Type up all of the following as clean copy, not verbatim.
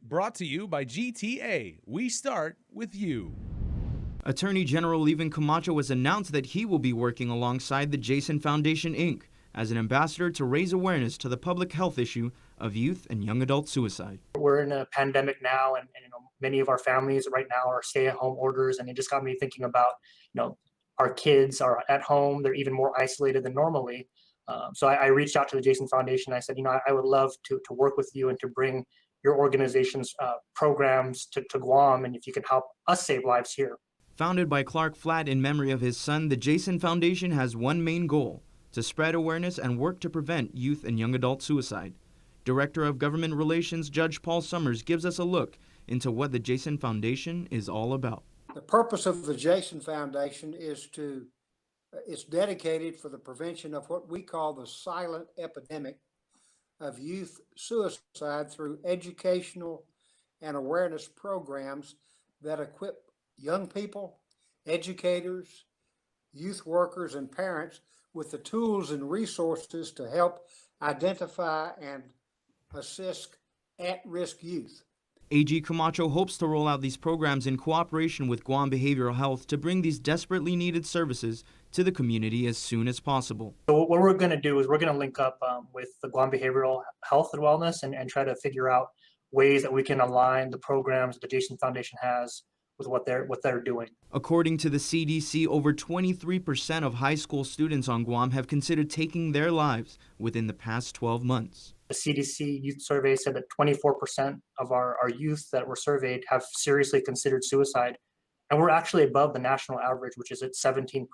Brought to you by GTA. We start with you. Attorney General Levin Camacho has announced that he will be working alongside the Jason Foundation, Inc. as an ambassador to raise awareness to the public health issue of youth and young adult suicide. We're in a pandemic now, and many of our families right now are stay-at-home orders, and it just got me thinking about, our kids are at home. They're even more isolated than normally. So I reached out to the Jason Foundation. I said, I would love to work with you and to bring your organization's programs to Guam, and if you can help us save lives here. Founded by Clark Flatt in memory of his son, the Jason Foundation has one main goal: to spread awareness and work to prevent youth and young adult suicide. Director of Government Relations Judge Paul Summers gives us a look into what the Jason Foundation is all about. The purpose of the Jason Foundation is it's dedicated for the prevention of what we call the silent epidemic of youth suicide through educational and awareness programs that equip young people, educators, youth workers, and parents with the tools and resources to help identify and assist at-risk youth. AG Camacho hopes to roll out these programs in cooperation with Guam Behavioral Health to bring these desperately needed services to the community as soon as possible. So what we're going to do is we're going to link up with the Guam Behavioral Health and Wellness and try to figure out ways that we can align the programs that the Jason Foundation has with what they're doing. According to the CDC, over 23% of high school students on Guam have considered taking their lives within the past 12 months. The CDC youth survey said that 24% of our youth that were surveyed have seriously considered suicide. And we're actually above the national average, which is at 17%.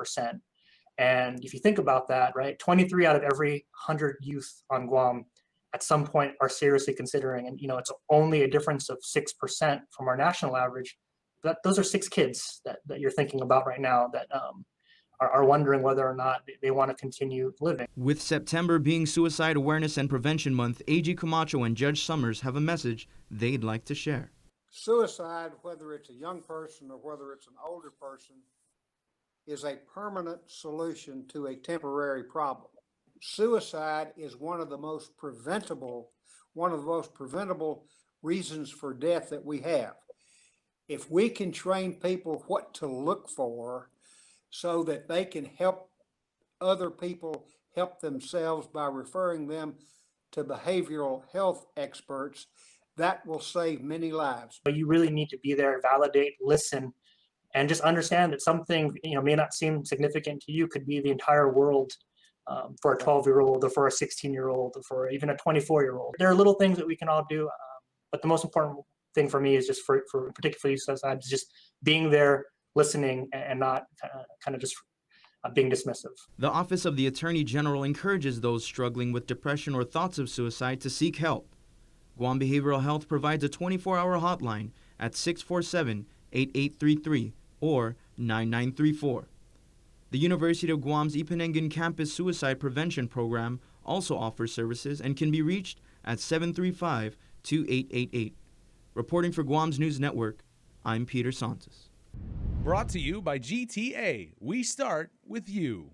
And if you think about that, right, 23 out of every 100 youth on Guam at some point are seriously considering. And, it's only a difference of 6% from our national average. But those are 6 kids that you're thinking about right now that are wondering whether or not they want to continue living. With September being Suicide Awareness and Prevention Month, AG Camacho and Judge Summers have a message they'd like to share. Suicide, whether it's a young person or whether it's an older person, is a permanent solution to a temporary problem. Suicide is one of the most preventable reasons for death that we have. If we can train people what to look for so that they can help other people help themselves by referring them to behavioral health experts, that will save many lives. But you really need to be there, validate, listen, and just understand that something may not seem significant to you could be the entire world for a 12-year-old or for a 16-year-old or for even a 24-year-old. There are little things that we can all do, but the most important thing for me is just for particularly suicide, is just being there, listening, and not kind of just being dismissive. The Office of the Attorney General encourages those struggling with depression or thoughts of suicide to seek help. Guam Behavioral Health provides a 24-hour hotline at 647-8833 or 9934. The University of Guam's Ipanengan Campus Suicide Prevention Program also offers services and can be reached at 735-2888. Reporting for Guam's News Network, I'm Peter Santos. Brought to you by GTA. We start with you.